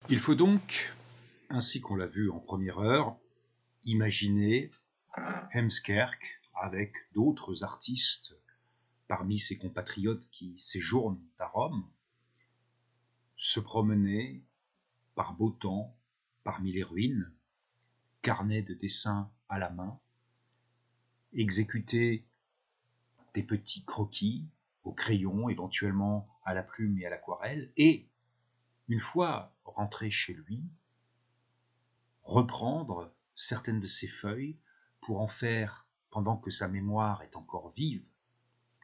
Il faut donc, ainsi qu'on l'a vu en première heure, imaginer Heemskerk avec d'autres artistes parmi ses compatriotes qui séjournent à Rome, se promener par beau temps parmi les ruines, carnet de dessin à la main, exécuter des petits croquis au crayon, éventuellement à la plume et à l'aquarelle, et, une fois rentré chez lui, reprendre certaines de ces feuilles pour en faire, pendant que sa mémoire est encore vive,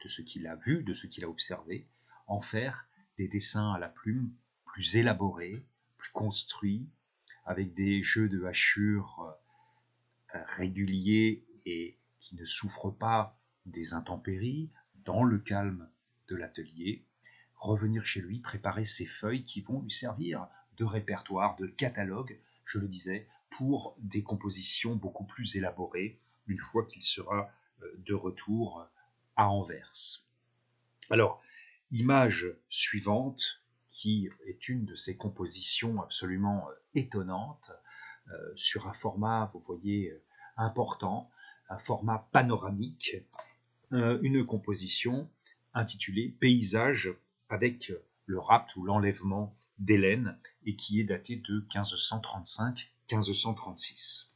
de ce qu'il a vu, de ce qu'il a observé, en faire des dessins à la plume plus élaborés, plus construits, avec des jeux de hachures réguliers et qui ne souffrent pas des intempéries, dans le calme de l'atelier, revenir chez lui, préparer ses feuilles qui vont lui servir de répertoire, de catalogue, je le disais, pour des compositions beaucoup plus élaborées, une fois qu'il sera de retour à Anvers. Alors, image suivante, qui est une de ces compositions absolument étonnantes, sur un format, vous voyez, important, un format panoramique, une composition intitulée Paysage avec le rapt ou l'enlèvement d'Hélène et qui est datée de 1535-1536.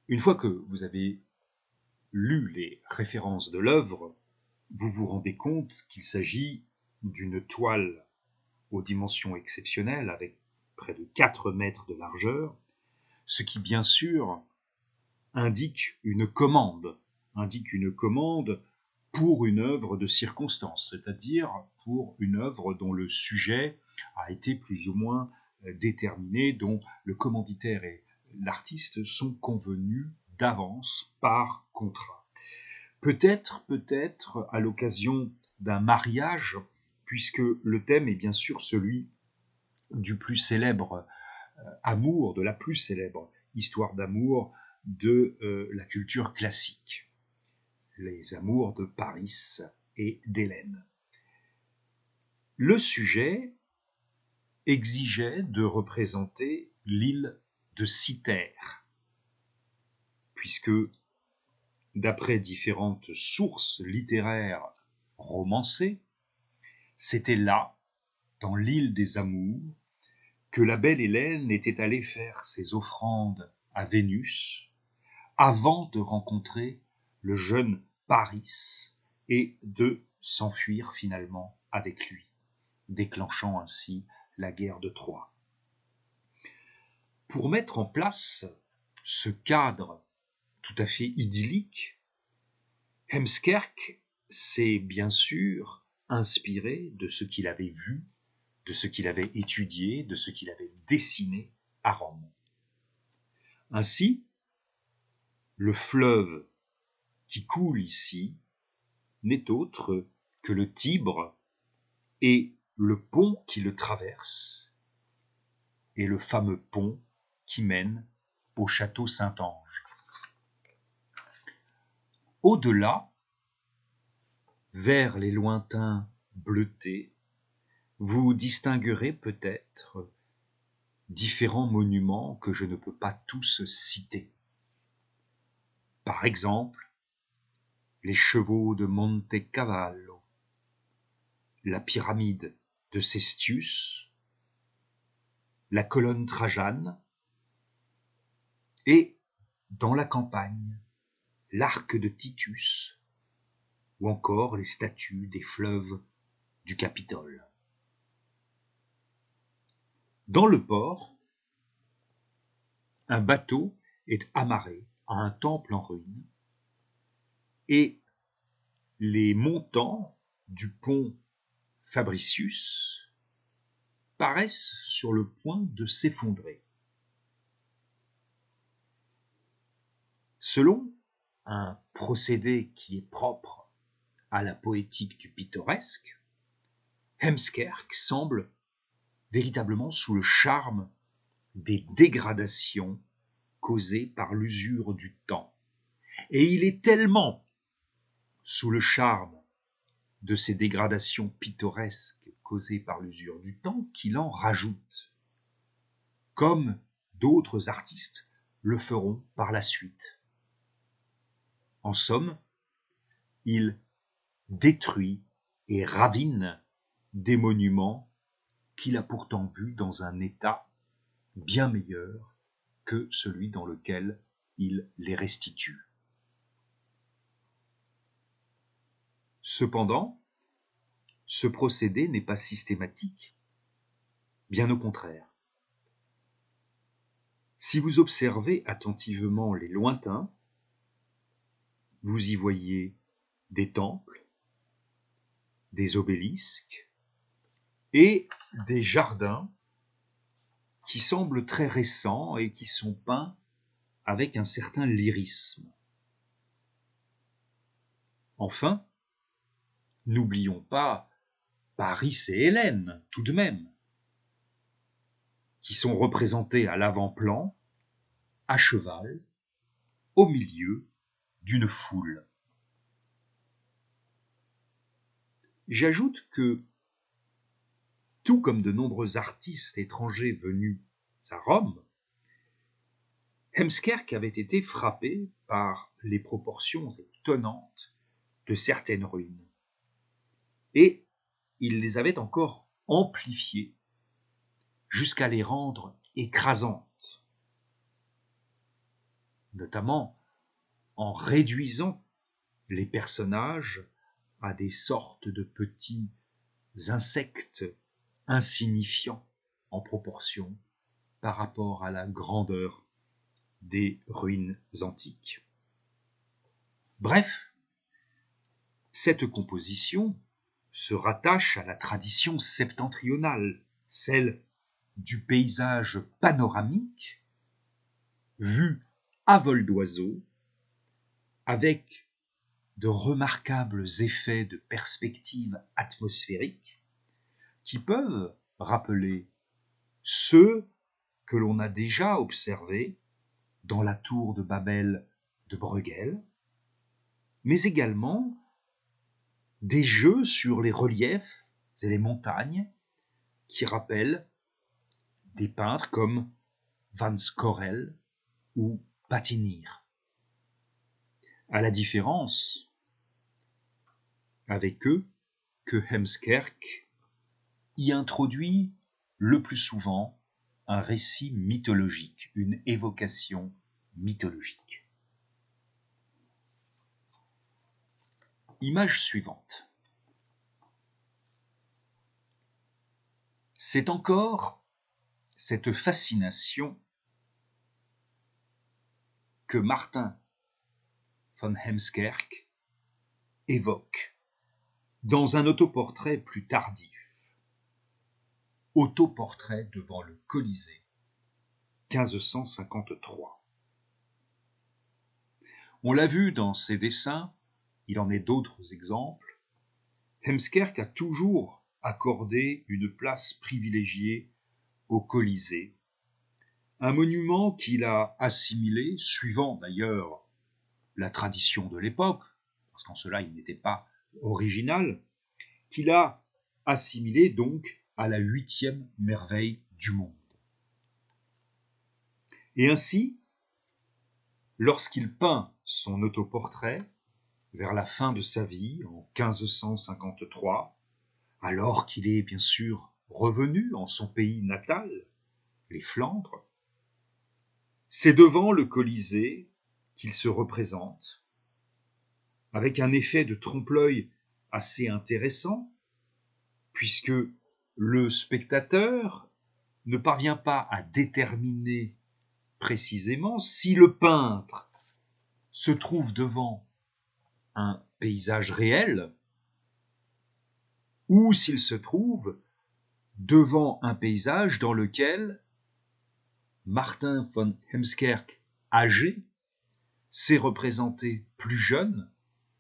Une fois que vous avez lu les références de l'œuvre, vous vous rendez compte qu'il s'agit d'une toile aux dimensions exceptionnelles avec près de 4 mètres de largeur, ce qui bien sûr indique une commande pour une œuvre de circonstance, c'est-à-dire pour une œuvre dont le sujet a été plus ou moins déterminé, dont le commanditaire et l'artiste sont convenus d'avance par contrat. Peut-être à l'occasion d'un mariage, puisque le thème est bien sûr celui du plus célèbre amour, de la plus célèbre histoire d'amour de la culture classique, les amours de Paris et d'Hélène. Le sujet exigeait de représenter l'île de Cythère, puisque, d'après différentes sources littéraires romancées, c'était là, dans l'île des Amours, que la belle Hélène était allée faire ses offrandes à Vénus avant de rencontrer le jeune Paris et de s'enfuir finalement avec lui, déclenchant ainsi la guerre de Troie. Pour mettre en place ce cadre tout à fait idyllique, Heemskerk s'est bien sûr inspiré de ce qu'il avait vu, de ce qu'il avait étudié, de ce qu'il avait dessiné à Rome. Ainsi, le fleuve qui coule ici n'est autre que le Tibre et le pont qui le traverse, et le fameux pont qui mène au château Saint-Ange. Au-delà, vers les lointains bleutés, vous distinguerez peut-être différents monuments que je ne peux pas tous citer. Par exemple, les chevaux de Monte Cavallo, la pyramide de Cestius, la colonne Trajane, et, dans la campagne, l'arc de Titus, ou encore les statues des fleuves du Capitole. Dans le port, un bateau est amarré à un temple en ruine, et les montants du pont Fabricius paraissent sur le point de s'effondrer. Selon un procédé qui est propre à la poétique du pittoresque, Heemskerk semble véritablement sous le charme des dégradations causées par l'usure du temps. Et il est tellement sous le charme de ces dégradations pittoresques causée par l'usure du temps qu'il en rajoute, comme d'autres artistes le feront par la suite. En somme, il détruit et ravine des monuments qu'il a pourtant vus dans un état bien meilleur que celui dans lequel il les restitue. Cependant, ce procédé n'est pas systématique, bien au contraire. Si vous observez attentivement les lointains, vous y voyez des temples, des obélisques et des jardins qui semblent très récents et qui sont peints avec un certain lyrisme. Enfin, n'oublions pas Paris et Hélène, tout de même, qui sont représentés à l'avant-plan, à cheval, au milieu d'une foule. J'ajoute que, tout comme de nombreux artistes étrangers venus à Rome, Heemskerk avait été frappé par les proportions étonnantes de certaines ruines. Et il les avait encore amplifiées jusqu'à les rendre écrasantes, notamment en réduisant les personnages à des sortes de petits insectes insignifiants en proportion par rapport à la grandeur des ruines antiques. Bref, cette composition se rattache à la tradition septentrionale, celle du paysage panoramique, vu à vol d'oiseau, avec de remarquables effets de perspective atmosphérique qui peuvent rappeler ceux que l'on a déjà observés dans la tour de Babel de Bruegel, mais également des jeux sur les reliefs et les montagnes qui rappellent des peintres comme Van Scorel ou Patinir. À la différence avec eux que Heemskerk y introduit le plus souvent un récit mythologique, une évocation mythologique. Image suivante. C'est encore cette fascination que Martin von Heemskerk évoque dans un autoportrait plus tardif, autoportrait devant le Colisée, 1553. On l'a vu dans ses dessins, il en est d'autres exemples, Heemskerk a toujours accordé une place privilégiée au Colisée, un monument qu'il a assimilé, suivant d'ailleurs la tradition de l'époque, parce qu'en cela il n'était pas original, qu'il a assimilé donc à la 8e merveille du monde. Et ainsi, lorsqu'il peint son autoportrait vers la fin de sa vie, en 1553, alors qu'il est bien sûr revenu en son pays natal, les Flandres, c'est devant le Colisée qu'il se représente, avec un effet de trompe-l'œil assez intéressant, puisque le spectateur ne parvient pas à déterminer précisément si le peintre se trouve devant un paysage réel ou s'il se trouve devant un paysage dans lequel Martin von Heemskerk, âgé, s'est représenté plus jeune,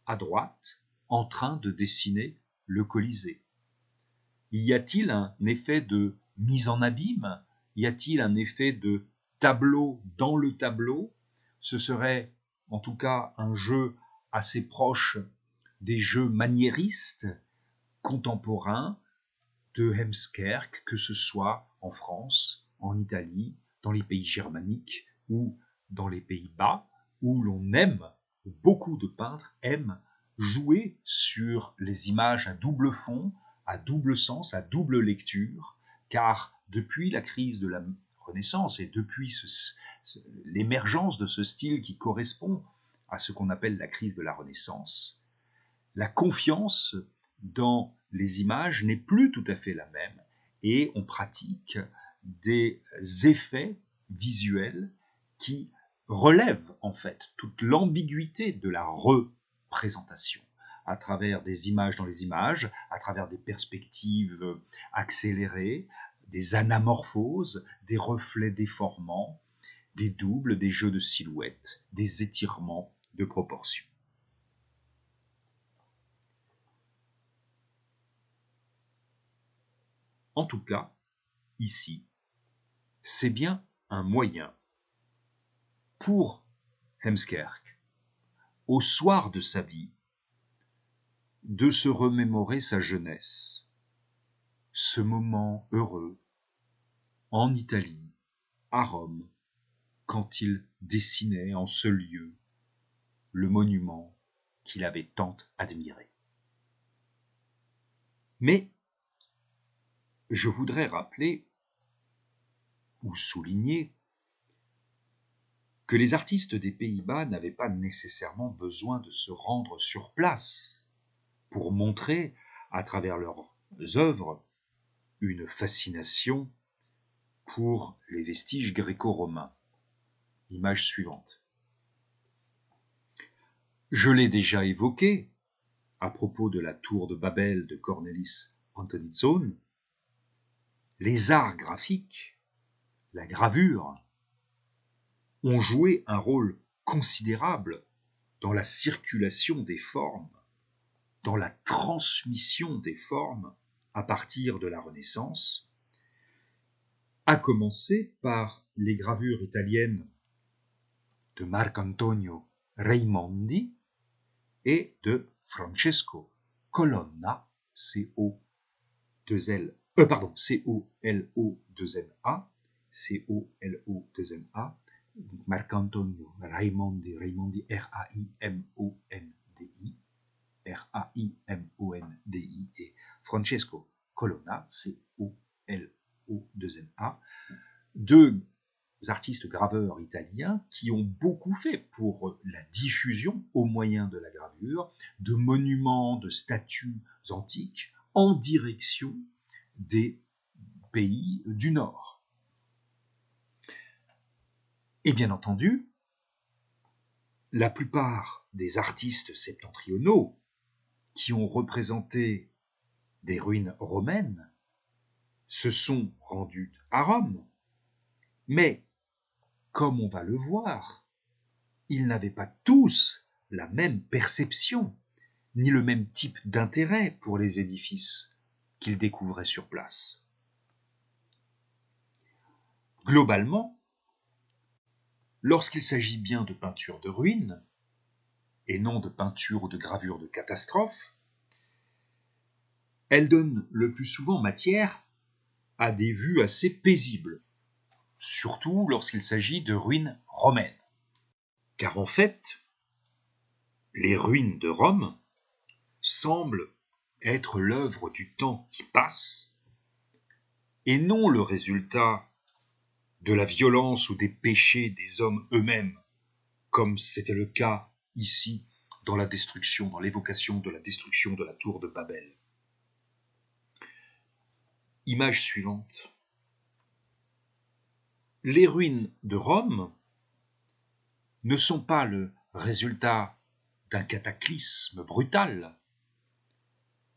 à droite, en train de dessiner le Colisée. Y a-t-il un effet de mise en abîme? Y a-t-il un effet de tableau dans le tableau? Ce serait en tout cas un jeu assez proche des jeux maniéristes contemporains de Heemskerk, que ce soit en France, en Italie, dans les pays germaniques ou dans les Pays-Bas, où l'on aime, où beaucoup de peintres aiment jouer sur les images à double fond, à double sens, à double lecture, car depuis la crise de la Renaissance et depuis l'émergence de ce style qui correspond à ce qu'on appelle la crise de la Renaissance, la confiance dans les images n'est plus tout à fait la même et on pratique des effets visuels qui relèvent en fait toute l'ambiguïté de la représentation à travers des images dans les images, à travers des perspectives accélérées, des anamorphoses, des reflets déformants, des doubles, des jeux de silhouettes, des étirements de proportions. En tout cas, ici, c'est bien un moyen pour Heemskerk, au soir de sa vie, de se remémorer sa jeunesse, ce moment heureux en Italie, à Rome, quand il dessinait en ce lieu le monument qu'il avait tant admiré. Mais je voudrais rappeler ou souligner que les artistes des Pays-Bas n'avaient pas nécessairement besoin de se rendre sur place pour montrer, à travers leurs œuvres, une fascination pour les vestiges gréco-romains. Image suivante. Je l'ai déjà évoqué à propos de la tour de Babel de Cornelis Antonitzon, les arts graphiques, la gravure, ont joué un rôle considérable dans la circulation des formes, dans la transmission des formes à partir de la Renaissance, à commencer par les gravures italiennes de Marcantonio Raimondi et de Francesco Colonna, C-O-L-O-2-N-A, C-O-L-O-2-N-A, Marcantonio Raimondi, R-A-I-M-O-N-D-I, R-A-I-M-O-N-D-I, et Francesco Colonna, C-O-L-O-2-N-A, deux artistes graveurs italiens qui ont beaucoup fait pour la diffusion au moyen de la gravure de monuments, de statues antiques en direction des pays du Nord. Et bien entendu, la plupart des artistes septentrionaux qui ont représenté des ruines romaines se sont rendus à Rome, mais comme on va le voir, ils n'avaient pas tous la même perception, ni le même type d'intérêt pour les édifices qu'ils découvraient sur place. Globalement, lorsqu'il s'agit bien de peinture de ruines, et non de peinture ou de gravure de catastrophe, elle donne le plus souvent matière à des vues assez paisibles, surtout lorsqu'il s'agit de ruines romaines. Car en fait, les ruines de Rome semblent être l'œuvre du temps qui passe et non le résultat de la violence ou des péchés des hommes eux-mêmes, comme c'était le cas ici dans la destruction, dans l'évocation de la destruction de la tour de Babel. Image suivante. Les ruines de Rome ne sont pas le résultat d'un cataclysme brutal,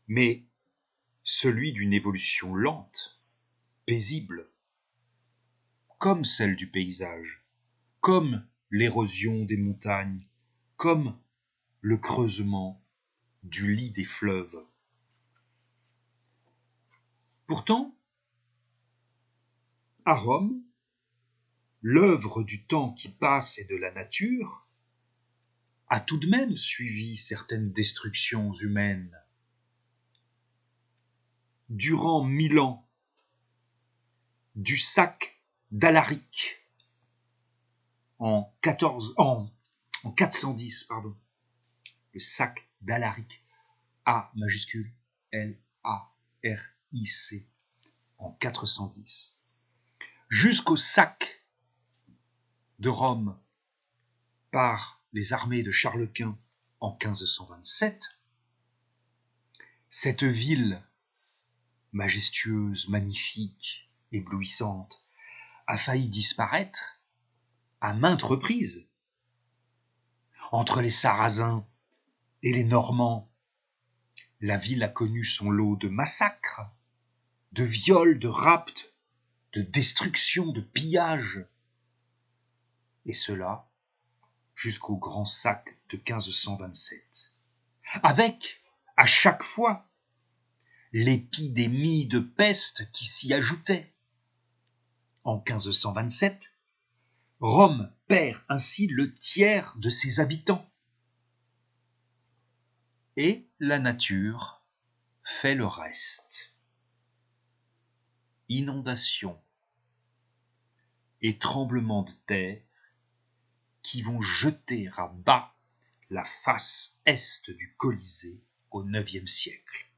mais celui d'une évolution lente, paisible, comme celle du paysage, comme l'érosion des montagnes, comme le creusement du lit des fleuves. Pourtant, à Rome, l'œuvre du temps qui passe et de la nature a tout de même suivi certaines destructions humaines. durant 1000 ans, du sac d'Alaric en 410, pardon, le sac d'Alaric, A majuscule L-A-R-I-C, en 410, jusqu'au sac de Rome par les armées de Charles Quint en 1527, cette ville majestueuse, magnifique, éblouissante, a failli disparaître à maintes reprises. Entre les Sarrasins et les Normands, la ville a connu son lot de massacres, de viols, de rapts, de destructions, de pillages. Et cela jusqu'au grand sac de 1527. Avec, à chaque fois, l'épidémie de peste qui s'y ajoutait. En 1527, Rome perd ainsi le tiers de ses habitants. Et la nature fait le reste. Inondations et tremblements de terre qui vont jeter à bas la face est du Colisée au IXe siècle.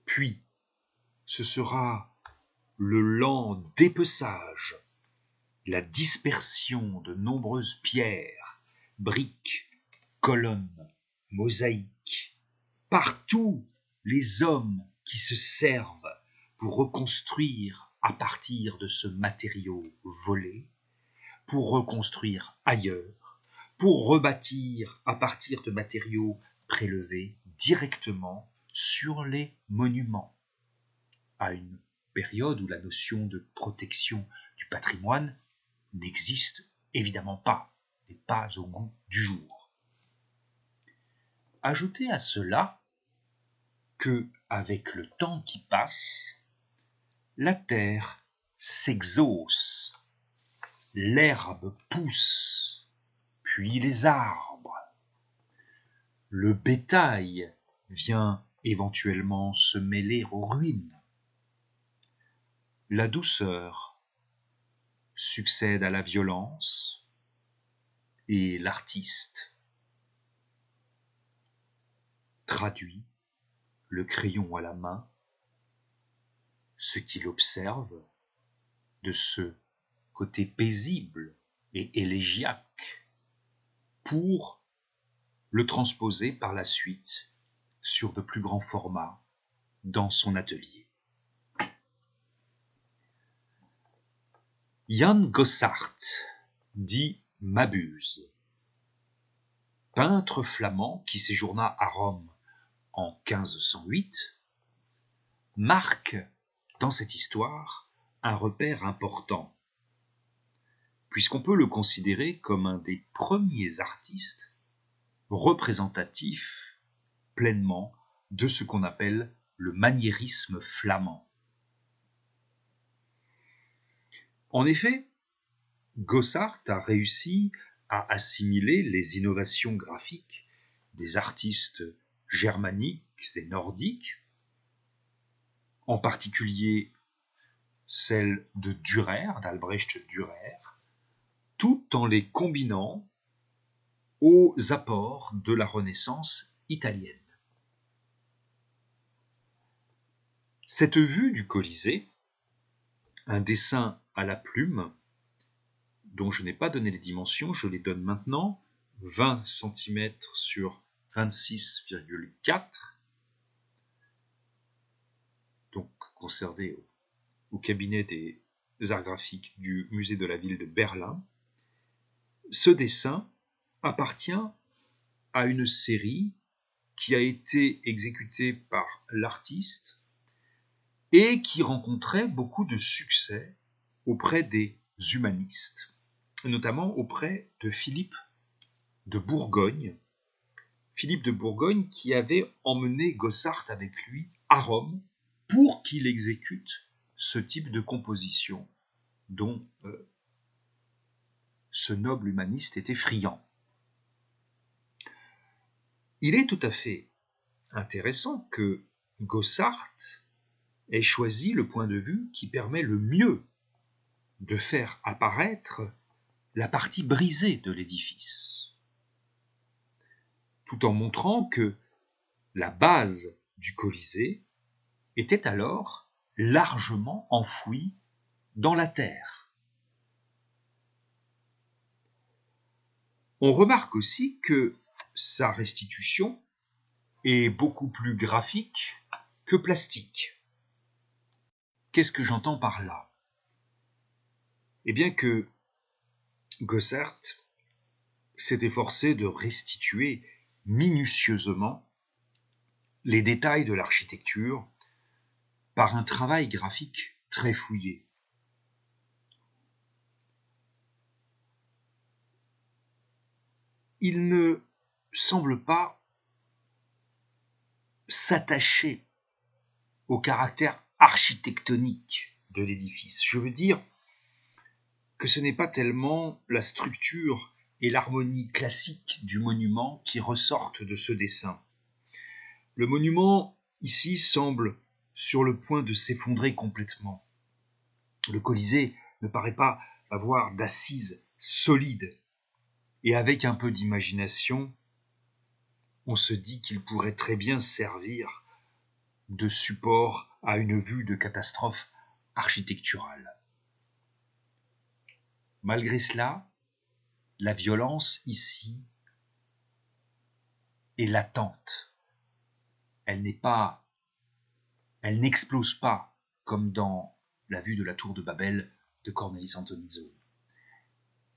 Puis, ce sera le lent dépeçage, la dispersion de nombreuses pierres, briques, colonnes, mosaïques. Partout, les hommes qui se servent pour reconstruire à partir de ce matériau volé, pour reconstruire ailleurs, pour rebâtir à partir de matériaux prélevés directement sur les monuments. À une période où la notion de protection du patrimoine n'existe évidemment pas, et pas au goût du jour. Ajoutez à cela que, avec le temps qui passe, la terre s'exauce, l'herbe pousse, puis les arbres. Le bétail vient éventuellement se mêler aux ruines. La douceur succède à la violence et l'artiste traduit, le crayon à la main, ce qu'il observe de ce côté paisible et élégiaque pour le transposer par la suite sur de plus grands formats dans son atelier. Jan Gossart, dit Mabuse, peintre flamand qui séjourna à Rome en 1508, marque dans cette histoire un repère important, puisqu'on peut le considérer comme un des premiers artistes représentatifs pleinement de ce qu'on appelle le maniérisme flamand. En effet, Gossart a réussi à assimiler les innovations graphiques des artistes germaniques et nordiques, en particulier celle de Dürer, d'Albrecht Dürer, tout en les combinant aux apports de la Renaissance italienne. Cette vue du Colisée, un dessin à la plume, dont je n'ai pas donné les dimensions, je les donne maintenant, 20 cm sur 26,4, donc conservé au cabinet des arts graphiques du musée de la ville de Berlin. Ce dessin appartient à une série qui a été exécutée par l'artiste et qui rencontrait beaucoup de succès auprès des humanistes, notamment auprès de Philippe de Bourgogne. Philippe de Bourgogne qui avait emmené Gossart avec lui à Rome pour qu'il exécute ce type de composition dont ce noble humaniste était friand. Il est tout à fait intéressant que Gossart ait choisi le point de vue qui permet le mieux de faire apparaître la partie brisée de l'édifice, tout en montrant que la base du Colisée était alors largement enfouie dans la terre. On remarque aussi que sa restitution est beaucoup plus graphique que plastique. Qu'est-ce que j'entends par là? Eh bien que Gossart s'est efforcé de restituer minutieusement les détails de l'architecture par un travail graphique très fouillé. Il ne semble pas s'attacher au caractère architectonique de l'édifice. Je veux dire que ce n'est pas tellement la structure et l'harmonie classique du monument qui ressortent de ce dessin. Le monument, ici, semble sur le point de s'effondrer complètement. Le Colisée ne paraît pas avoir d'assises solides. Et avec un peu d'imagination, on se dit qu'il pourrait très bien servir de support à une vue de catastrophe architecturale. Malgré cela, la violence ici est latente. Elle n'explose pas comme dans la vue de la tour de Babel de Cornelis Antoniszon.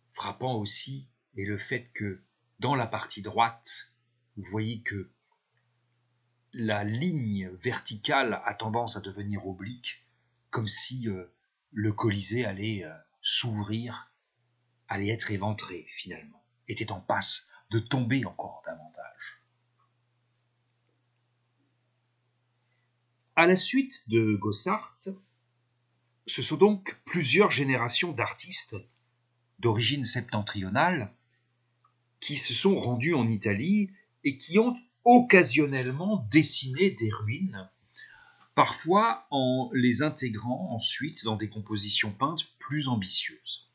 Frappant aussi est le fait que dans la partie droite, vous voyez que la ligne verticale a tendance à devenir oblique, comme si le Colisée allait s'ouvrir, allait être éventré finalement, était en passe de tomber encore davantage. À la suite de Gossart, ce sont donc plusieurs générations d'artistes d'origine septentrionale qui se sont rendus en Italie et qui ont occasionnellement dessiné des ruines, parfois en les intégrant ensuite dans des compositions peintes plus ambitieuses.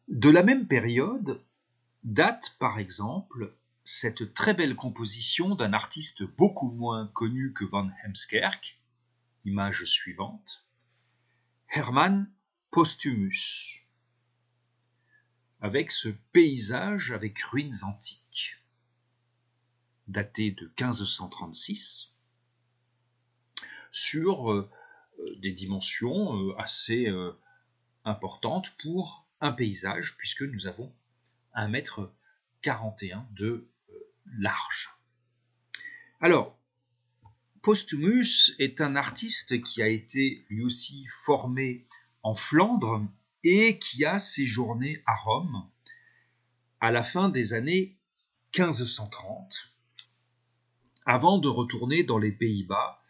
De la même période date par exemple cette très belle composition d'un artiste beaucoup moins connu que Van Heemskerck, image suivante, Hermann Postumus, avec ce paysage avec ruines antiques, daté de 1536, sur des dimensions assez importantes pour un paysage, puisque nous avons 1,41 m de large. Alors, Postumus est un artiste qui a été lui aussi formé en Flandre et qui a séjourné à Rome à la fin des années 1530, avant de retourner dans les Pays-Bas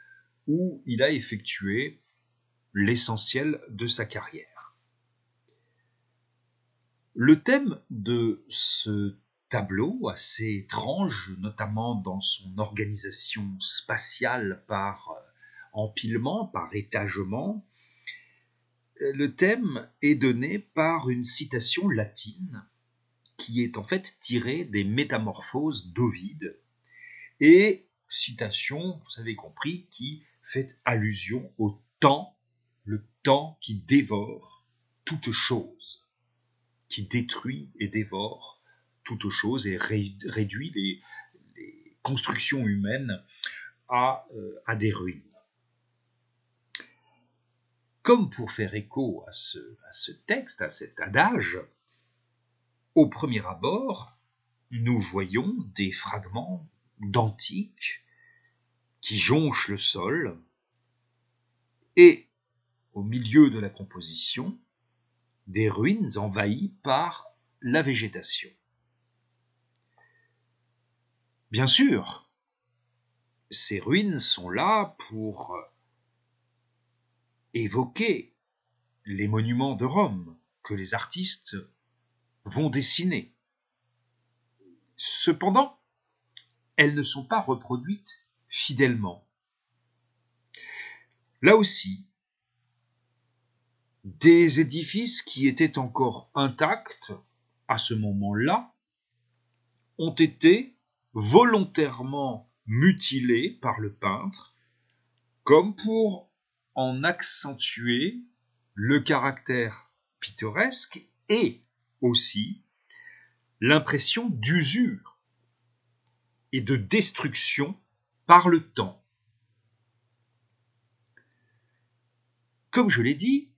où il a effectué l'essentiel de sa carrière. Le thème de ce tableau, assez étrange, notamment dans son organisation spatiale par empilement, par étagement, le thème est donné par une citation latine qui est en fait tirée des Métamorphoses d'Ovide, et citation, vous avez compris, qui fait allusion au temps, le temps qui dévore toute chose, qui détruit et dévore toute chose et réduit les constructions humaines à des ruines. Comme pour faire écho à ce texte, à cet adage, au premier abord, nous voyons des fragments d'antiques qui jonchent le sol, et au milieu de la composition, des ruines envahies par la végétation. Bien sûr, ces ruines sont là pour évoquer les monuments de Rome que les artistes vont dessiner. Cependant, elles ne sont pas reproduites fidèlement. Là aussi, des édifices qui étaient encore intacts à ce moment-là ont été volontairement mutilés par le peintre comme pour en accentuer le caractère pittoresque et aussi l'impression d'usure et de destruction par le temps. Comme je l'ai dit,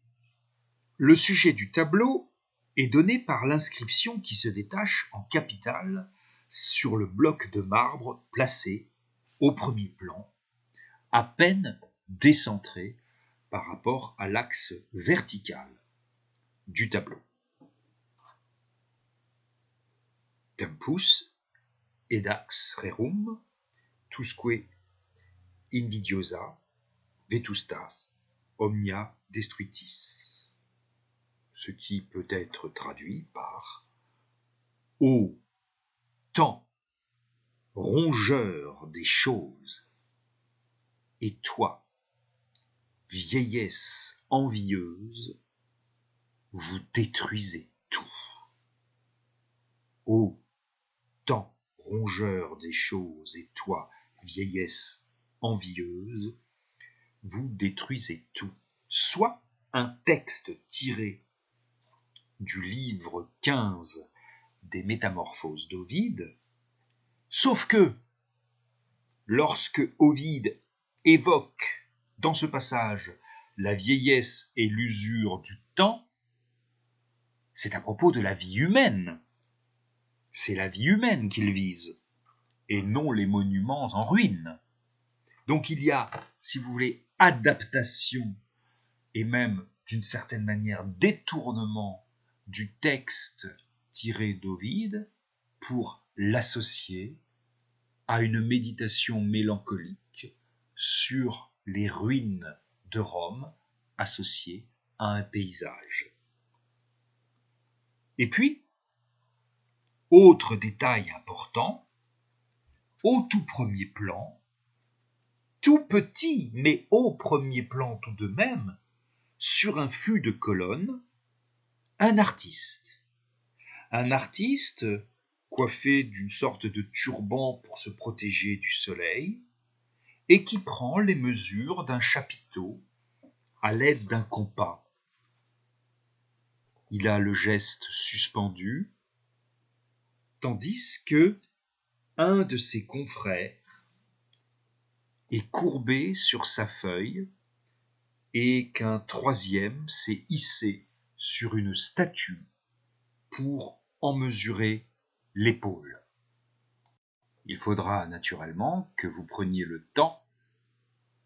le sujet du tableau est donné par l'inscription qui se détache en capitale sur le bloc de marbre placé au premier plan, à peine décentré par rapport à l'axe vertical du tableau. Tempus edax rerum tusque invidiosa vetustas omnia destruitis. Ce qui peut être traduit par ô temps rongeur des choses, et toi, vieillesse envieuse, vous détruisez tout. Ô temps rongeur des choses, et toi, vieillesse envieuse, vous détruisez tout. Soit un texte tiré du livre 15 des Métamorphoses d'Ovide, sauf que lorsque Ovide évoque dans ce passage la vieillesse et l'usure du temps, c'est à propos de la vie humaine. C'est la vie humaine qu'il vise, et non les monuments en ruine. Donc il y a, si vous voulez, adaptation et même d'une certaine manière détournement du texte tiré d'Ovide pour l'associer à une méditation mélancolique sur les ruines de Rome associées à un paysage. Et puis, autre détail important, au tout premier plan, tout petit mais au premier plan tout de même, sur un fût de colonne, un artiste. Un artiste coiffé d'une sorte de turban pour se protéger du soleil, et qui prend les mesures d'un chapiteau à l'aide d'un compas. Il a le geste suspendu, tandis que un de ses confrères est courbé sur sa feuille et qu'un troisième s'est hissé sur une statue pour en mesurer l'épaule. Il faudra naturellement que vous preniez le temps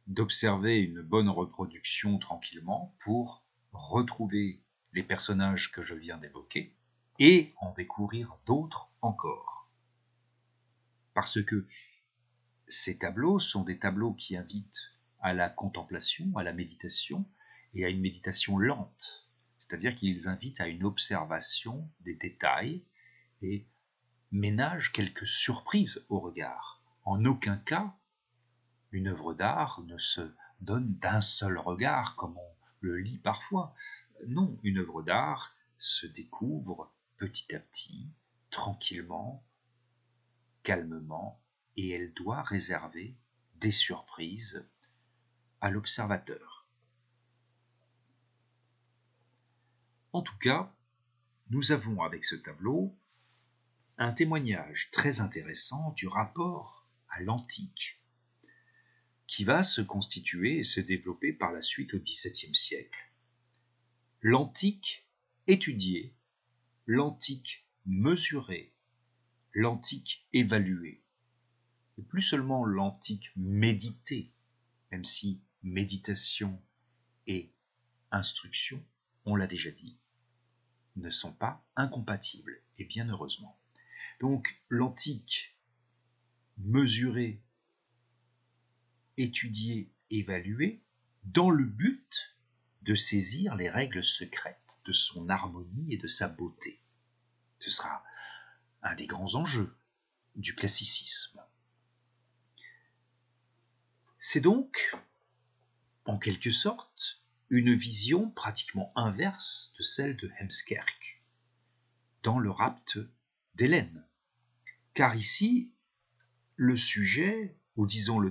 d'observer une bonne reproduction tranquillement pour retrouver les personnages que je viens d'évoquer et en découvrir d'autres encore. Parce que ces tableaux sont des tableaux qui invitent à la contemplation, à la méditation et à une méditation lente. C'est-à-dire qu'ils invitent à une observation des détails et ménagent quelques surprises au regard. En aucun cas, une œuvre d'art ne se donne d'un seul regard comme on le lit parfois. Non, une œuvre d'art se découvre petit à petit, tranquillement, calmement, et elle doit réserver des surprises à l'observateur. En tout cas, nous avons avec ce tableau un témoignage très intéressant du rapport à l'antique qui va se constituer et se développer par la suite au XVIIe siècle. L'antique étudié, l'antique mesuré, l'antique évalué, et plus seulement l'antique médité, même si méditation et instruction, on l'a déjà dit, ne sont pas incompatibles, et bien heureusement. Donc l'antique mesuré, étudié, évalué, dans le but de saisir les règles secrètes de son harmonie et de sa beauté. Ce sera un des grands enjeux du classicisme. C'est donc en quelque sorte, une vision pratiquement inverse de celle de Heemskerk dans le rapt d'Hélène. Car ici, le sujet, ou disons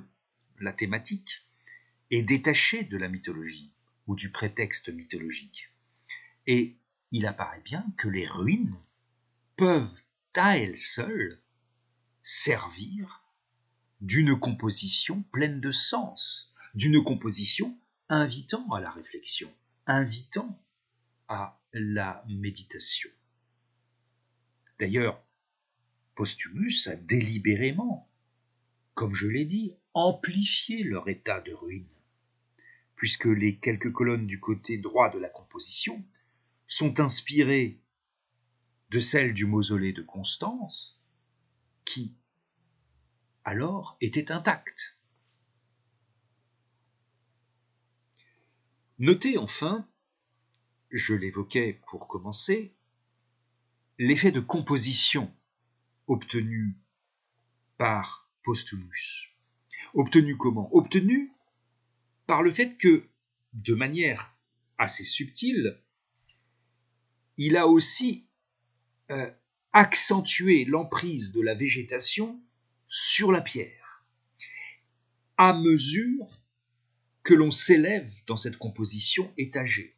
la thématique, est détaché de la mythologie ou du prétexte mythologique. Et il apparaît bien que les ruines peuvent à elles seules servir d'une composition pleine de sens, d'une composition invitant à la réflexion, invitant à la méditation. D'ailleurs, Posthumus a délibérément, comme je l'ai dit, amplifié leur état de ruine, puisque les quelques colonnes du côté droit de la composition sont inspirées de celles du mausolée de Constance, qui, alors, était intacte. Notez enfin, je l'évoquais pour commencer, l'effet de composition obtenu par Posthumus. Obtenu comment? Obtenu par le fait que, de manière assez subtile, il a aussi accentué l'emprise de la végétation sur la pierre, à mesure que l'on s'élève dans cette composition étagée.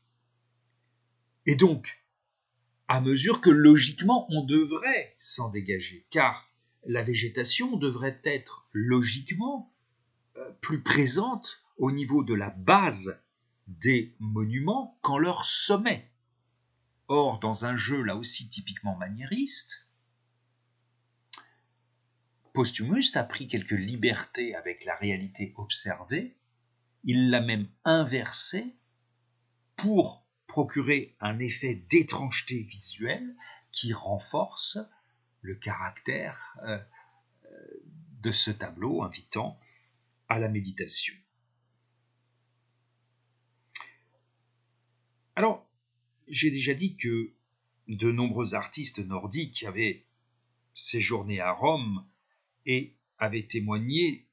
Et donc, à mesure que logiquement on devrait s'en dégager, car la végétation devrait être logiquement plus présente au niveau de la base des monuments qu'en leur sommet. Or, dans un jeu là aussi typiquement maniériste, Posthumus a pris quelques libertés avec la réalité observée, il l'a même inversée pour procurer un effet d'étrangeté visuelle qui renforce le caractère de ce tableau invitant à la méditation. Alors, j'ai déjà dit que de nombreux artistes nordiques avaient séjourné à Rome et avaient témoigné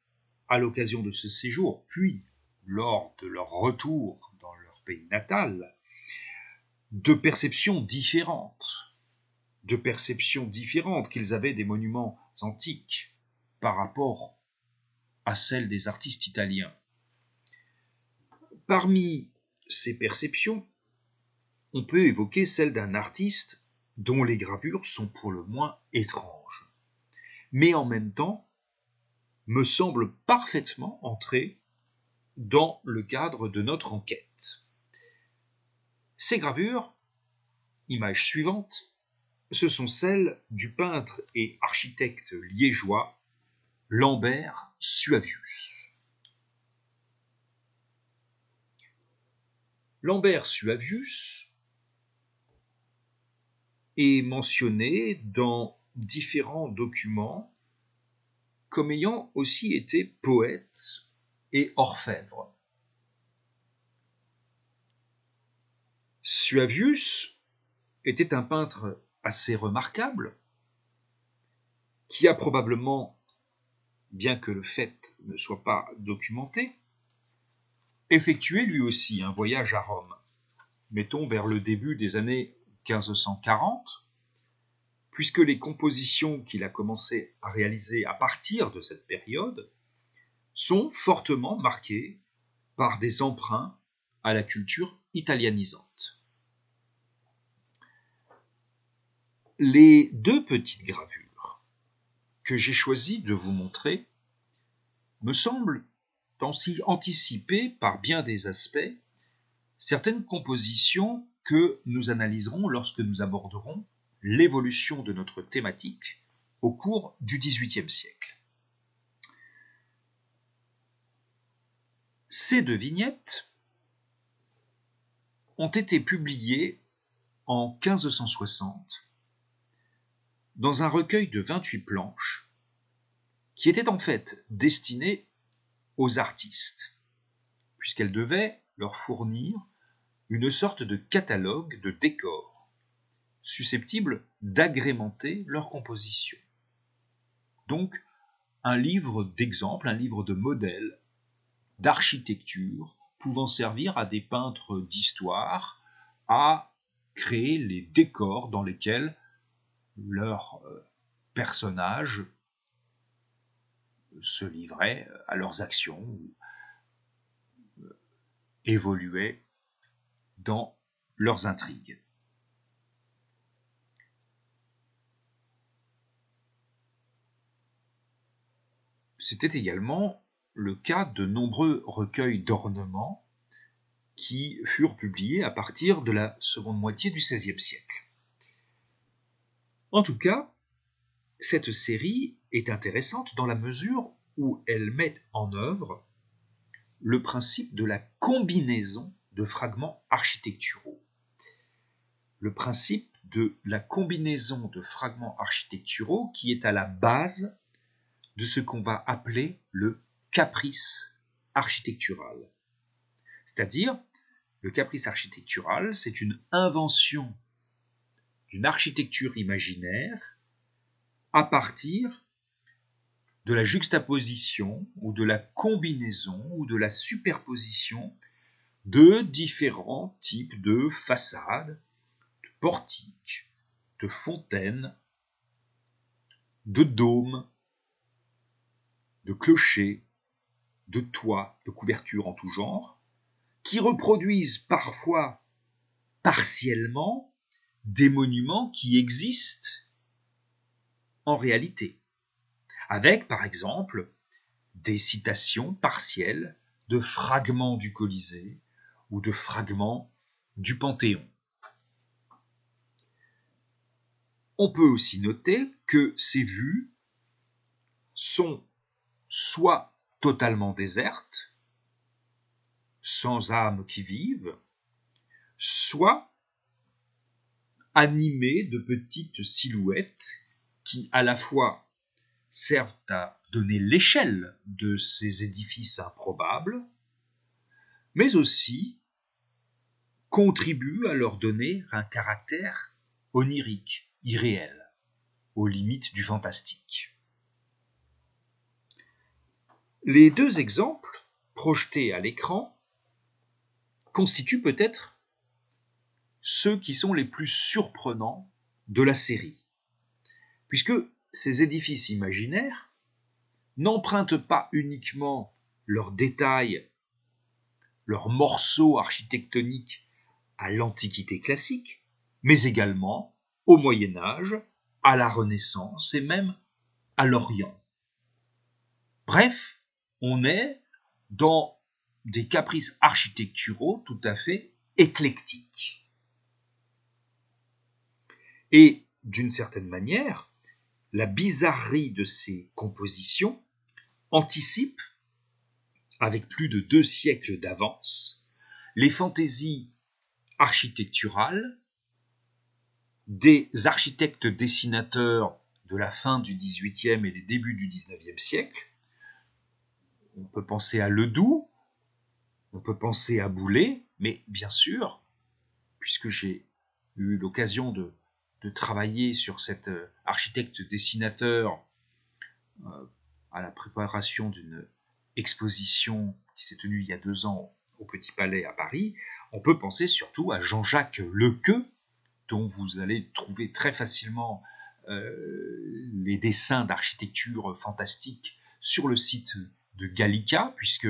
à l'occasion de ce séjour, puis lors de leur retour dans leur pays natal, de perceptions différentes qu'ils avaient des monuments antiques par rapport à celles des artistes italiens. Parmi ces perceptions, on peut évoquer celle d'un artiste dont les gravures sont pour le moins étranges, mais en même temps me semblent parfaitement entrer dans le cadre de notre enquête. Ces gravures, image suivante, ce sont celles du peintre et architecte liégeois Lambert Suavius. Lambert Suavius est mentionné dans différents documents comme ayant aussi été poète et orfèvre. Suavius était un peintre assez remarquable, qui a probablement, bien que le fait ne soit pas documenté, effectué lui aussi un voyage à Rome, mettons vers le début des années 1540, puisque les compositions qu'il a commencé à réaliser à partir de cette période sont fortement marquées par des emprunts à la culture italianisante. Les deux petites gravures que j'ai choisi de vous montrer me semblent anticiper par bien des aspects certaines compositions que nous analyserons lorsque nous aborderons l'évolution de notre thématique au cours du XVIIIe siècle. Ces deux vignettes ont été publiées en 1560 dans un recueil de 28 planches qui était en fait destiné aux artistes, puisqu'elles devaient leur fournir une sorte de catalogue de décors susceptible d'agrémenter leur composition. Donc, un livre d'exemple, un livre de modèle, d'architecture pouvant servir à des peintres d'histoire à créer les décors dans lesquels leurs personnages se livraient à leurs actions ou évoluaient dans leurs intrigues. C'était également le cas de nombreux recueils d'ornements qui furent publiés à partir de la seconde moitié du XVIe siècle. En tout cas, cette série est intéressante dans la mesure où elle met en œuvre le principe de la combinaison de fragments architecturaux. Le principe de la combinaison de fragments architecturaux qui est à la base de ce qu'on va appeler le caprice architectural. C'est-à-dire, le caprice architectural, c'est une invention d'une architecture imaginaire à partir de la juxtaposition ou de la combinaison ou de la superposition de différents types de façades, de portiques, de fontaines, de dômes, de clochers, de toits, de couvertures en tout genre, qui reproduisent parfois partiellement des monuments qui existent en réalité, avec par exemple des citations partielles de fragments du Colisée ou de fragments du Panthéon. On peut aussi noter que ces vues sont soit totalement désertes, sans âme qui vive, soit animées de petites silhouettes qui à la fois servent à donner l'échelle de ces édifices improbables, mais aussi contribuent à leur donner un caractère onirique, irréel, aux limites du fantastique. Les deux exemples projetés à l'écran constituent peut-être ceux qui sont les plus surprenants de la série, puisque ces édifices imaginaires n'empruntent pas uniquement leurs détails, leurs morceaux architectoniques à l'Antiquité classique, mais également au Moyen Âge, à la Renaissance et même à l'Orient. Bref, on est dans des caprices architecturaux tout à fait éclectiques. Et d'une certaine manière, la bizarrerie de ces compositions anticipe, avec plus de 2 siècles d'avance, les fantaisies architecturales des architectes dessinateurs de la fin du XVIIIe et des débuts du XIXe siècle. On peut penser à Ledoux, on peut penser à Boullée, mais bien sûr, puisque j'ai eu l'occasion de travailler sur cet architecte dessinateur à la préparation d'une exposition qui s'est tenue il y a 2 ans au Petit Palais à Paris, on peut penser surtout à Jean-Jacques Lequeux, dont vous allez trouver très facilement les dessins d'architecture fantastique sur le site de Gallica, puisque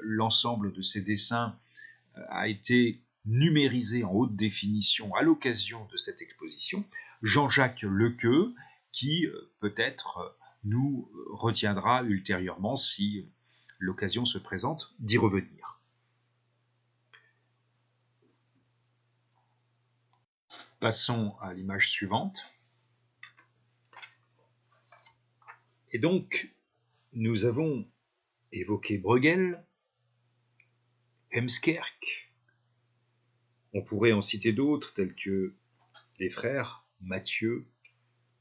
l'ensemble de ces dessins a été numérisé en haute définition à l'occasion de cette exposition. Jean-Jacques Lequeux, qui peut-être nous retiendra ultérieurement si l'occasion se présente d'y revenir. Passons à l'image suivante. Et donc, nous avons évoqué Bruegel, Heemskerck. On pourrait en citer d'autres, tels que les frères Mathieu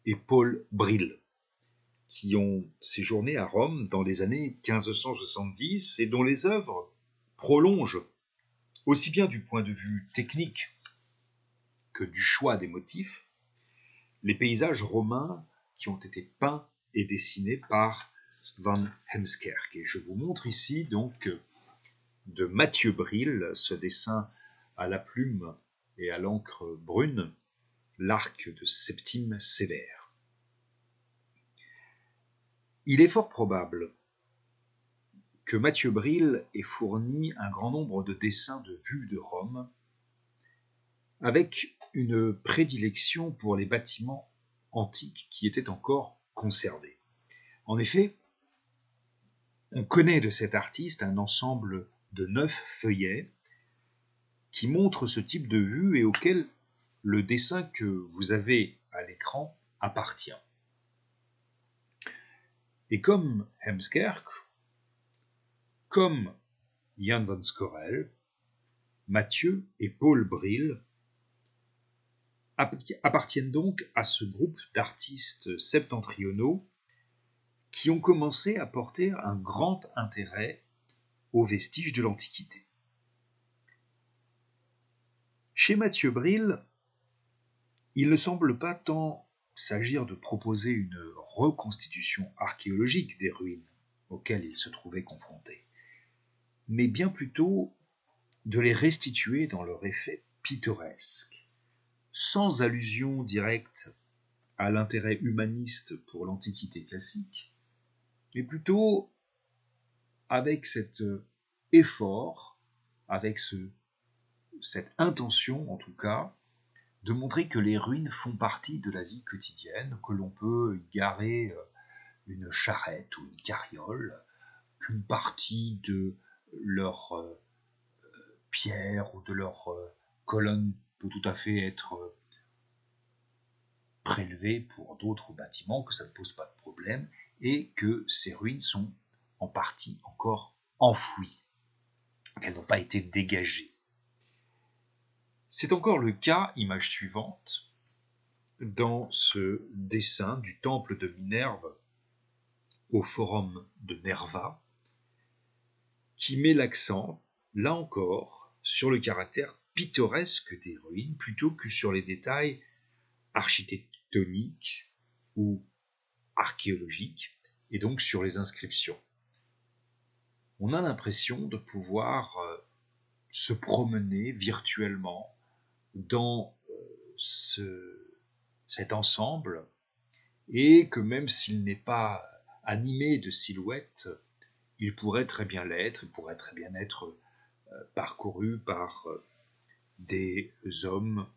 et Paul Bril, qui ont séjourné à Rome dans les années 1570 et dont les œuvres prolongent, aussi bien du point de vue technique que du choix des motifs, les paysages romains qui ont été peints et dessinés par Van Heemskerck. Et je vous montre ici donc de Mathieu Bril, ce dessin à la plume et à l'encre brune, l'arc de Septime Sévère. Il est fort probable que Mathieu Bril ait fourni un grand nombre de dessins de vues de Rome, avec une prédilection pour les bâtiments antiques qui étaient encore conservés. En effet, on connaît de cet artiste un ensemble de 9 feuillets qui montrent ce type de vue et auquel le dessin que vous avez à l'écran appartient. Et comme Heemskerk, comme Jan van Scorel, Mathieu et Paul Bril appartiennent donc à ce groupe d'artistes septentrionaux qui ont commencé à porter un grand intérêt aux vestiges de l'Antiquité. Chez Mathieu Bril, il ne semble pas tant s'agir de proposer une reconstitution archéologique des ruines auxquelles il se trouvait confronté, mais bien plutôt de les restituer dans leur effet pittoresque, sans allusion directe à l'intérêt humaniste pour l'Antiquité classique, mais plutôt avec cet effort, avec cette intention en tout cas, de montrer que les ruines font partie de la vie quotidienne, que l'on peut y garer une charrette ou une carriole, qu'une partie de leur pierre ou de leur colonne peut tout à fait être prélevée pour d'autres bâtiments, que ça ne pose pas de problème, et que ces ruines sont en partie encore enfouies, qu'elles n'ont pas été dégagées. C'est encore le cas, image suivante, dans ce dessin du temple de Minerve au forum de Nerva, qui met l'accent, là encore, sur le caractère pittoresque des ruines plutôt que sur les détails architectoniques ou archéologiques, et donc sur les inscriptions. On a l'impression de pouvoir se promener virtuellement dans cet ensemble, et que même s'il n'est pas animé de silhouettes, il pourrait très bien l'être, il pourrait très bien être parcouru par des hommes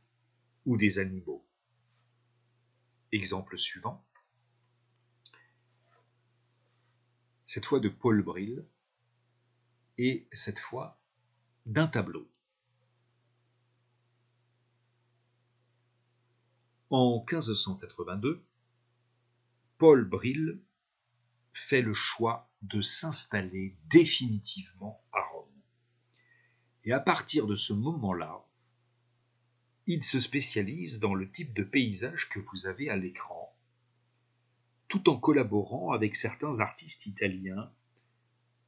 ou des animaux. Exemple suivant, cette fois de Paul Bril, et cette fois d'un tableau. En 1582, Paul Bril fait le choix de s'installer définitivement à Rome. Et à partir de ce moment-là, il se spécialise dans le type de paysage que vous avez à l'écran, tout en collaborant avec certains artistes italiens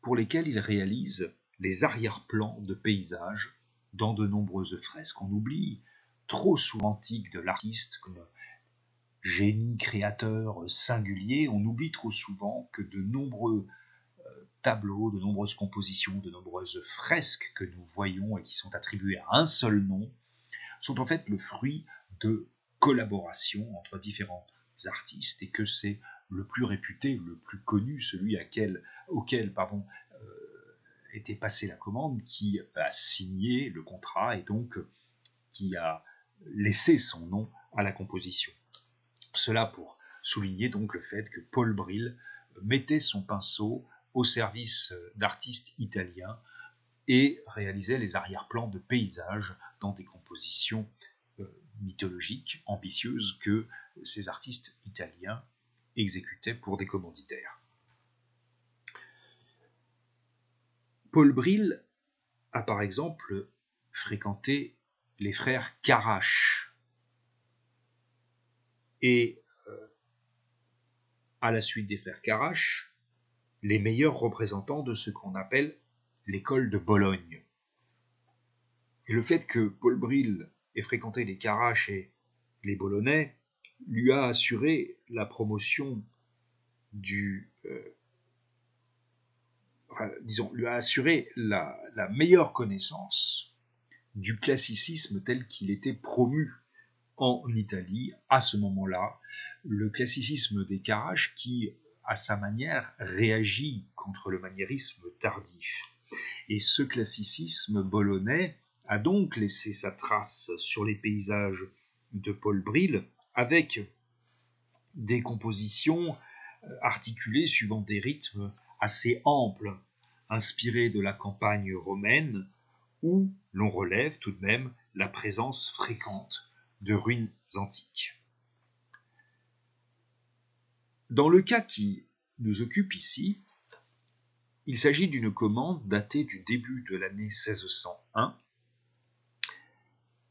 pour lesquels il réalise les arrière-plans de paysages dans de nombreuses fresques. On oublie trop souvent de l'artiste comme génie créateur singulier, on oublie trop souvent que de nombreux tableaux, de nombreuses compositions, de nombreuses fresques que nous voyons et qui sont attribuées à un seul nom, sont en fait le fruit de collaboration entre différents artistes, et que c'est le plus réputé, le plus connu, celui auquel était passée la commande, qui a signé le contrat et donc qui a laissé son nom à la composition. Cela pour souligner donc le fait que Paul Bril mettait son pinceau au service d'artistes italiens et réalisait les arrière-plans de paysages dans des compositions mythologiques, ambitieuses, que ces artistes italiens exécutaient pour des commanditaires. Paul Bril a par exemple fréquenté les frères Carache, et à la suite des frères Carache, les meilleurs représentants de ce qu'on appelle l'école de Bologne. Et le fait que Paul Bril ait fréquenté les Carache et les Bolonais lui a assuré la promotion du disons, lui a assuré la meilleure connaissance du classicisme tel qu'il était promu en Italie à ce moment-là, le classicisme des Carages qui, à sa manière, réagit contre le maniérisme tardif. Et ce classicisme bolonais a donc laissé sa trace sur les paysages de Paul Bril avec des compositions articulées suivant des rythmes assez amples, inspirés de la campagne romaine, où l'on relève tout de même la présence fréquente de ruines antiques. Dans le cas qui nous occupe ici, il s'agit d'une commande datée du début de l'année 1601,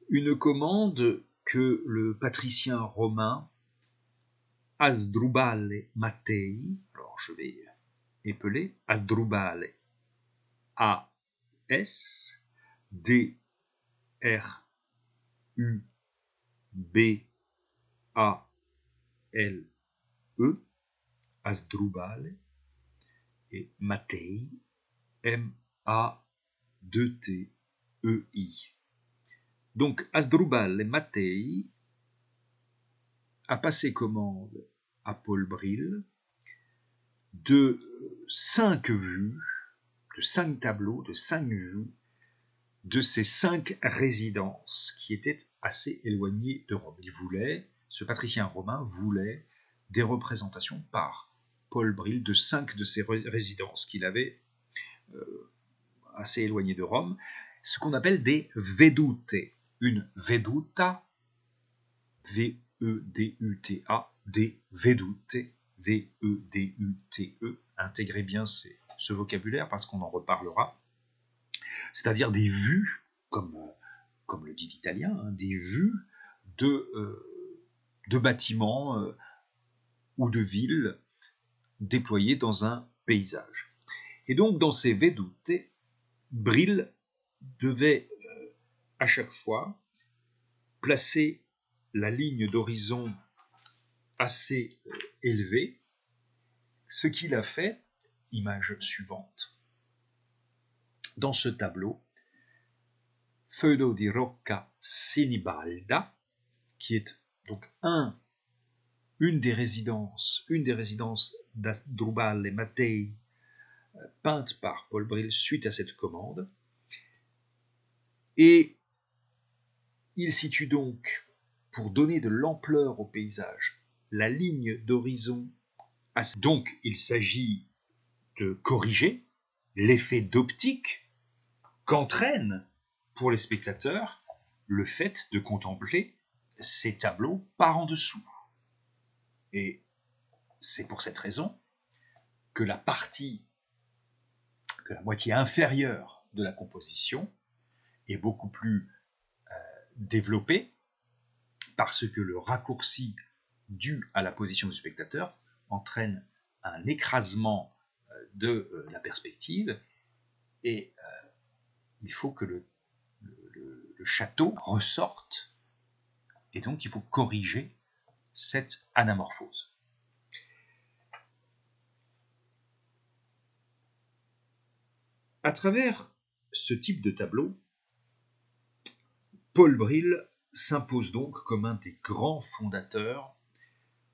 une commande que le patricien romain Asdrubale Mattei, alors je vais épeler Asdrubale, A-S-D-R-U-B-A-L-E, Asdrubale, et Mattei, M-A-2-T-E-I. Donc Asdrubale Mattei a passé commande à Paul Bril de 5 vues, de 5 tableaux, de 5 vues de ces 5 résidences qui étaient assez éloignées de Rome. Ce patricien romain voulait des représentations par Paul Bril de 5 de ces résidences qu'il avait assez éloignées de Rome, ce qu'on appelle des vedute. Une veduta, V-E-D-U-T-A, des vedute, V-E-D-U-T-E. Intégrez bien ce vocabulaire parce qu'on en reparlera. C'est-à-dire des vues, comme le dit l'italien, hein, des vues de bâtiments ou de villes déployées dans un paysage. Et donc, dans ces vedute, Bril devait à chaque fois placer la ligne d'horizon assez élevée, ce qu'il a fait, image suivante, dans ce tableau, Feudo di Rocca Sinibalda, qui est donc une des résidences d'Asdrubale Mattei, peinte par Paul Bril suite à cette commande. Et il situe donc, pour donner de l'ampleur au paysage, la ligne d'horizon. Donc il s'agit de corriger l'effet d'optique qu'entraîne pour les spectateurs le fait de contempler ces tableaux par en dessous. Et c'est pour cette raison que la moitié inférieure de la composition est beaucoup plus développée parce que le raccourci dû à la position du spectateur entraîne un écrasement de la perspective et il faut que le château ressorte et donc il faut corriger cette anamorphose. À travers ce type de tableau, Paul Bril s'impose donc comme un des grands fondateurs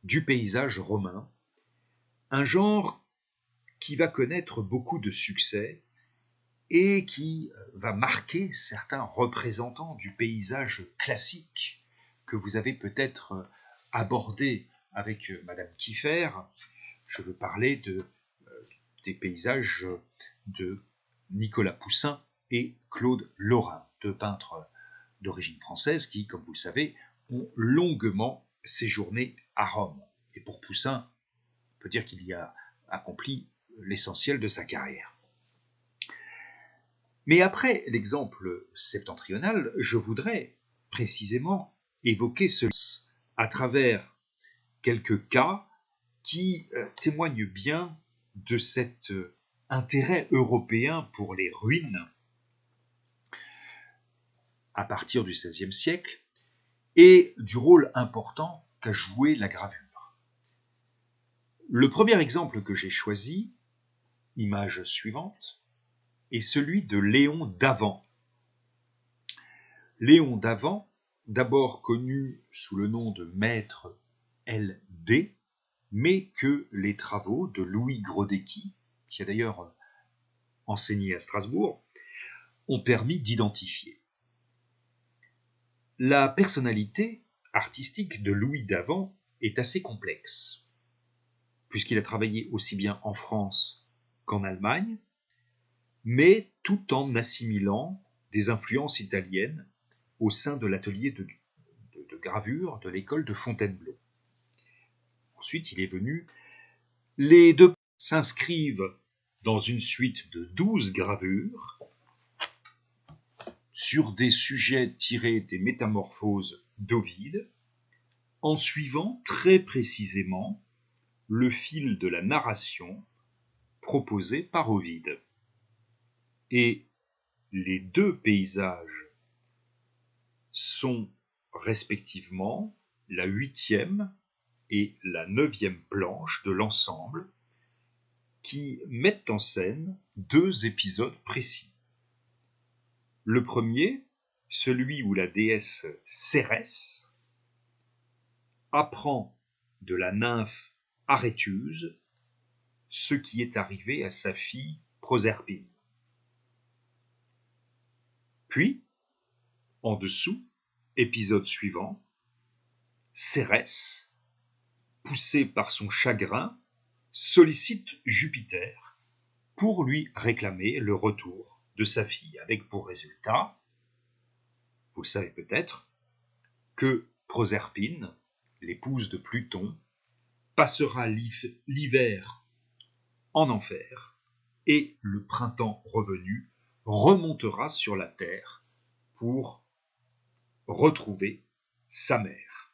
du paysage romain, un genre qui va connaître beaucoup de succès et qui va marquer certains représentants du paysage classique que vous avez peut-être abordé avec Madame Kiefer. Je veux parler des paysages de Nicolas Poussin et Claude Lorrain, deux peintres d'origine française qui, comme vous le savez, ont longuement séjourné à Rome. Et pour Poussin, on peut dire qu'il y a accompli l'essentiel de sa carrière. Mais après l'exemple septentrional, je voudrais précisément évoquer ceci à travers quelques cas qui témoignent bien de cet intérêt européen pour les ruines à partir du XVIe siècle et du rôle important qu'a joué la gravure. Le premier exemple que j'ai choisi Image suivante est celui de Léon d'Avant. Léon d'Avant, d'abord connu sous le nom de maître L.D., mais que les travaux de Louis Grodecki, qui a d'ailleurs enseigné à Strasbourg, ont permis d'identifier. La personnalité artistique de Louis d'Avant est assez complexe, puisqu'il a travaillé aussi bien en France qu'en Allemagne, mais tout en assimilant des influences italiennes au sein de l'atelier de gravure de l'école de Fontainebleau. Ensuite, il est venu. Les deux s'inscrivent dans une suite de 12 gravures sur des sujets tirés des Métamorphoses d'Ovide, en suivant très précisément le fil de la narration proposé par Ovide. Et les deux paysages sont respectivement la 8e et la 9e planche de l'ensemble, qui mettent en scène 2 épisodes précis. Le premier, celui où la déesse Cérès apprend de la nymphe Aréthuse ce qui est arrivé à sa fille Proserpine. Puis, en dessous, épisode suivant, Cérès, poussée par son chagrin, sollicite Jupiter pour lui réclamer le retour de sa fille, avec pour résultat, vous le savez peut-être, que Proserpine, l'épouse de Pluton, passera l'hiver en enfer et le printemps revenu remontera sur la terre pour retrouver sa mère.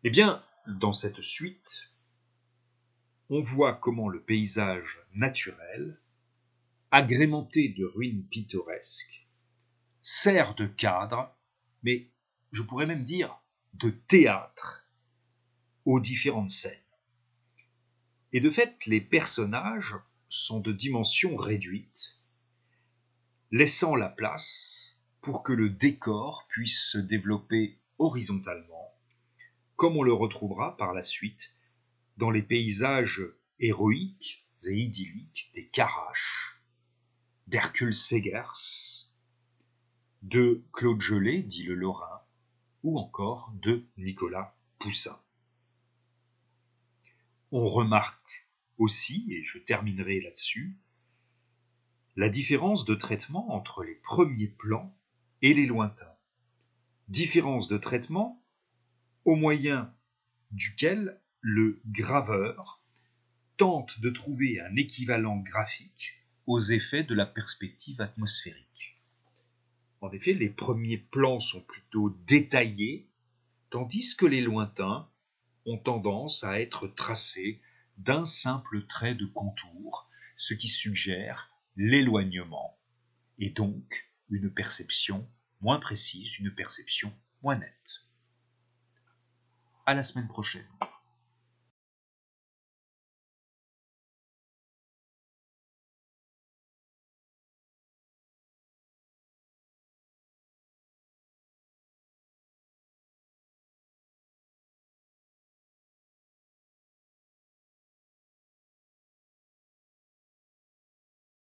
Eh bien, dans cette suite, on voit comment le paysage naturel, agrémenté de ruines pittoresques, sert de cadre, mais je pourrais même dire de théâtre aux différentes scènes. Et de fait, les personnages sont de dimension réduite, laissant la place pour que le décor puisse se développer horizontalement, comme on le retrouvera par la suite dans les paysages héroïques et idylliques des Caraches, d'Hercule Segers, de Claude Gelée, dit le Lorrain, ou encore de Nicolas Poussin. On remarque aussi, et je terminerai là-dessus, la différence de traitement entre les premiers plans et les lointains. Différence de traitement au moyen duquel le graveur tente de trouver un équivalent graphique aux effets de la perspective atmosphérique. En effet, les premiers plans sont plutôt détaillés, tandis que les lointains ont tendance à être tracés d'un simple trait de contour, ce qui suggère l'éloignement, et donc une perception moins précise, une perception moins nette. À la semaine prochaine.